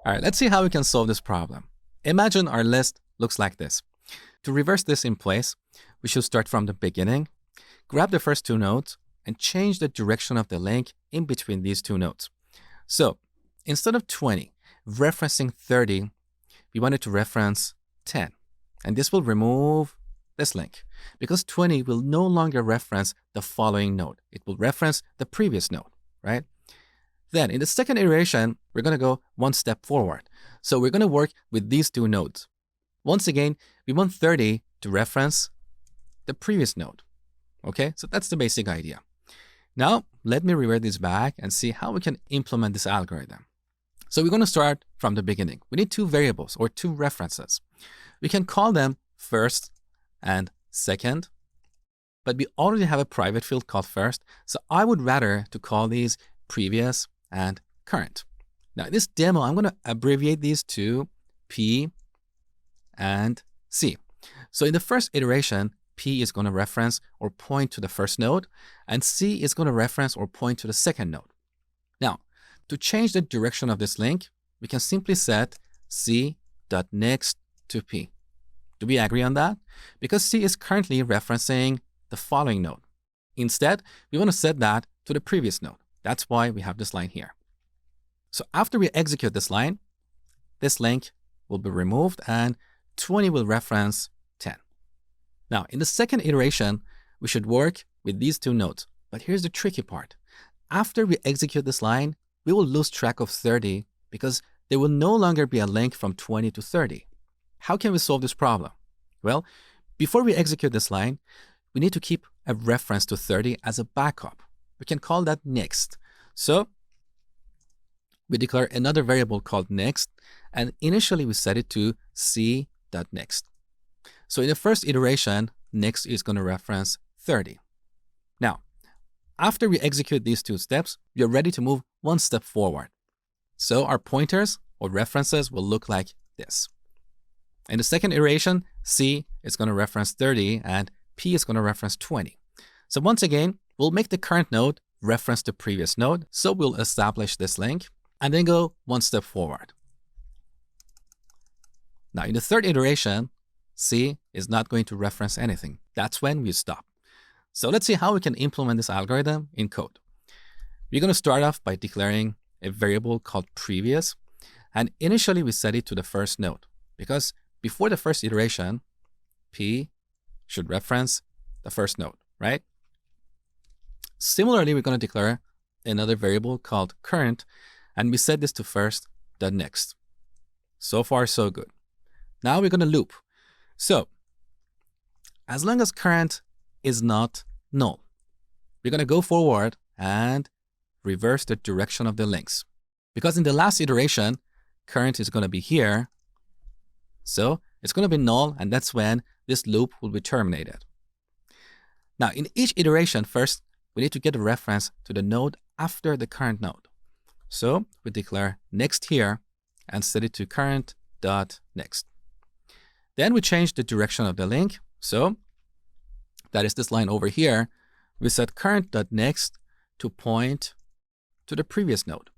All right, let's see how we can solve this problem. Imagine our list looks like this. To reverse this in place, we should start from the beginning, grab the first two nodes, and change the direction of the link in between these two nodes. So instead of 20 referencing 30, we wanted to reference 10. And this will remove this link because 20 will no longer reference the following node. It will reference the previous node, right? Then in the second iteration, we're going to go one step forward. So we're going to work with these two nodes. Once again, we want 30 to reference the previous node. Okay, so that's the basic idea. Now, let me revert this back and see how we can implement this algorithm. So we're going to start from the beginning. We need two variables or two references. We can call them first and second, but we already have a private field called first. So I would rather to call these previous and current. Now in this demo, I'm going to abbreviate these to P and C. So in the first iteration, P is going to reference or point to the first node, and C is going to reference or point to the second node. Now, to change the direction of this link, we can simply set C.next to P. Do we agree on that? Because C is currently referencing the following node. Instead, we want to set that to the previous node. That's why we have this line here. So after we execute this line, this link will be removed and 20 will reference 10. Now, in the second iteration, we should work with these two nodes. But here's the tricky part. After we execute this line, we will lose track of 30 because there will no longer be a link from 20 to 30. How can we solve this problem? Well, before we execute this line, we need to keep a reference to 30 as a backup. We can call that next. So we declare another variable called next, and initially we set it to C.next. So in the first iteration, next is going to reference 30. Now, after we execute these two steps, we are ready to move one step forward. So our pointers or references will look like this. In the second iteration, C is going to reference 30 and P is going to reference 20. So once again, we'll make the current node reference the previous node. So we'll establish this link and then go one step forward. Now in the third iteration, C is not going to reference anything. That's when we stop. So let's see how we can implement this algorithm in code. We're going to start off by declaring a variable called previous. And initially we set it to the first node because before the first iteration, P should reference the first node, right? Similarly, we're going to declare another variable called current, and we set this to first.next. So far, so good. Now we're going to loop. So as long as current is not null, we're going to go forward and reverse the direction of the links. Because in the last iteration, current is going to be here. So it's going to be null, and that's when this loop will be terminated. Now, in each iteration, first, we need to get a reference to the node after the current node. So we declare next here and set it to current.next. Then we change the direction of the link. So that is this line over here. We set current.next to point to the previous node.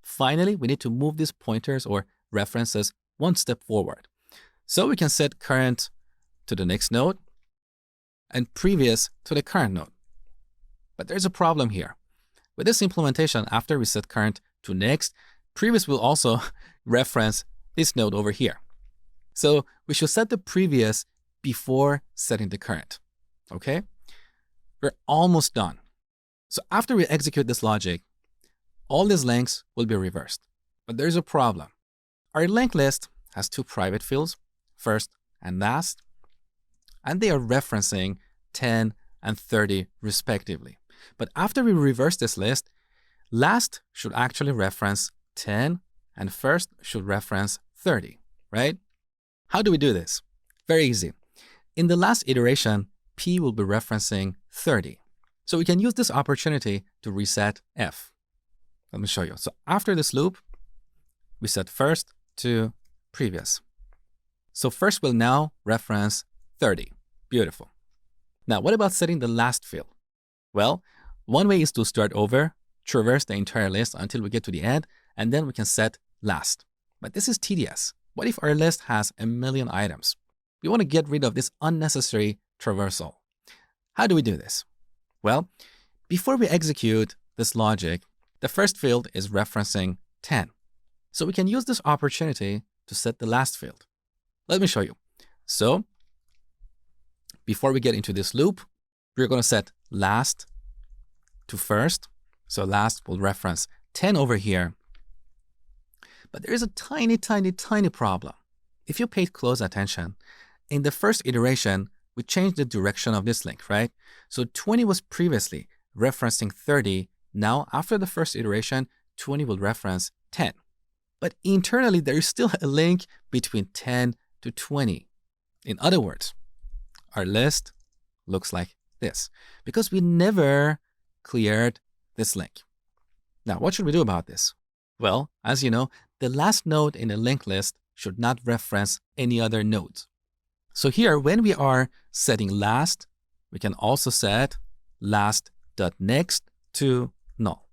Finally, we need to move these pointers or references one step forward. So we can set current to the next node and previous to the current node. But there's a problem here. With this implementation, after we set current to next, previous will also reference this node over here. So we should set the previous before setting the current. Okay? We're almost done. So after we execute this logic, all these links will be reversed. But there's a problem. Our linked list has two private fields, first and last, and they are referencing 10 and 30 respectively. But after we reverse this list, last should actually reference 10 and first should reference 30, right? How do we do this? Very easy. In the last iteration, P will be referencing 30. So we can use this opportunity to reset F. Let me show you. So after this loop, we set first to previous. So first will now reference 30. Beautiful. Now, what about setting the last field? Well, one way is to start over, traverse the entire list until we get to the end, and then we can set last. But this is tedious. What if our list has a million items? We want to get rid of this unnecessary traversal. How do we do this? Well, before we execute this logic, the first field is referencing 10. So we can use this opportunity to set the last field. Let me show you. So before we get into this loop, we're going to set last to first. So last will reference 10 over here. But there is a tiny problem. If you paid close attention, in the first iteration, we changed the direction of this link, right? So 20 was previously referencing 30. Now, after the first iteration, 20 will reference 10. But internally, there is still a link between 10 to 20. In other words, our list looks like this because we never cleared this link. Now, what should we do about this? Well, as you know, the last node in a linked list should not reference any other nodes. So here, when we are setting last, we can also set last.next to null.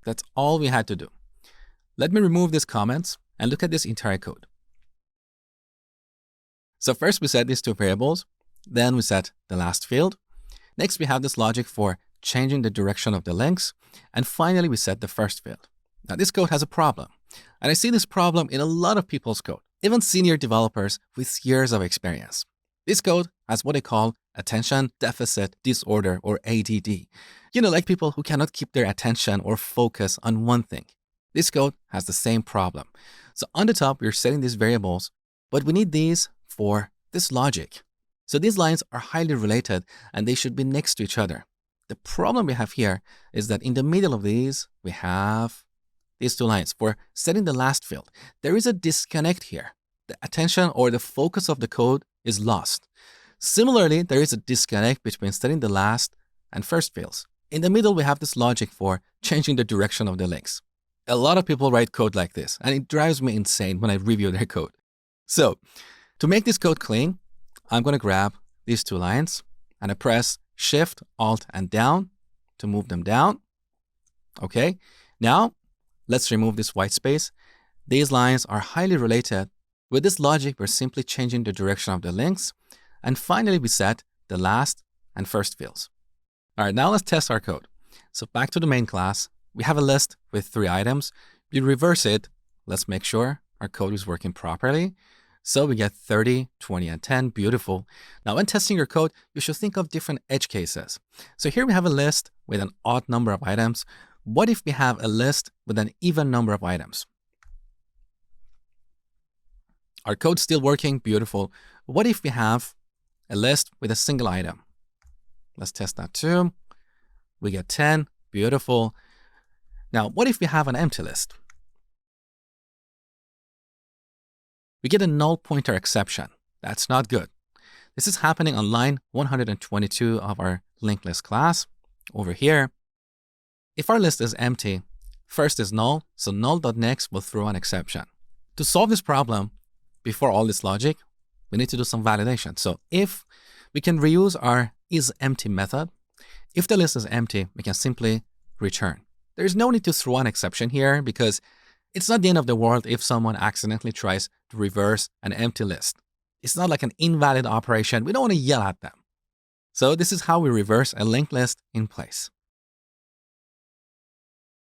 That's all we had to do. Let me remove these comments and look at this entire code. So first we set these two variables, then we set the last field. Next, we have this logic for changing the direction of the links. And finally, we set the first field. Now, this code has a problem. And I see this problem in a lot of people's code, even senior developers with years of experience. This code has what I call attention deficit disorder, or ADD. You know, like people who cannot keep their attention or focus on one thing. This code has the same problem. So on the top, we're setting these variables, but we need these for this logic. So these lines are highly related and they should be next to each other. The problem we have here is that in the middle of these, we have these two lines. For setting the last field, there is a disconnect here. The attention or the focus of the code is lost. Similarly, there is a disconnect between setting the last and first fields. In the middle, we have this logic for changing the direction of the links. A lot of people write code like this, and it drives me insane when I review their code. So to make this code clean, I'm going to grab these two lines and I press Shift, Alt, and down to move them down. Okay, now let's remove this white space. These lines are highly related. With this logic, we're simply changing the direction of the links. And finally, we set the last and first fields. All right, now let's test our code. So back to the main class, we have a list with 3 items. We reverse it. Let's make sure our code is working properly. So we get 30, 20, and 10. Beautiful. Now, when testing your code, you should think of different edge cases. So here we have a list with an odd number of items. What if we have a list with an even number of items? Our code's still working. Beautiful. What if we have a list with a single item? Let's test that too. We get 10. Beautiful. Now, what if we have an empty list? We get a null pointer exception. That's not good. This is happening on line 122 of our linked list class. Over here, if our list is empty, first is null, so null.next will throw an exception. To solve this problem, before all this logic, we need to do some validation. So if we can reuse our isEmpty method, if the list is empty, we can simply return. There's no need to throw an exception here because it's not the end of the world if someone accidentally tries to reverse an empty list. It's not like an invalid operation. We don't want to yell at them. So this is how we reverse a linked list in place.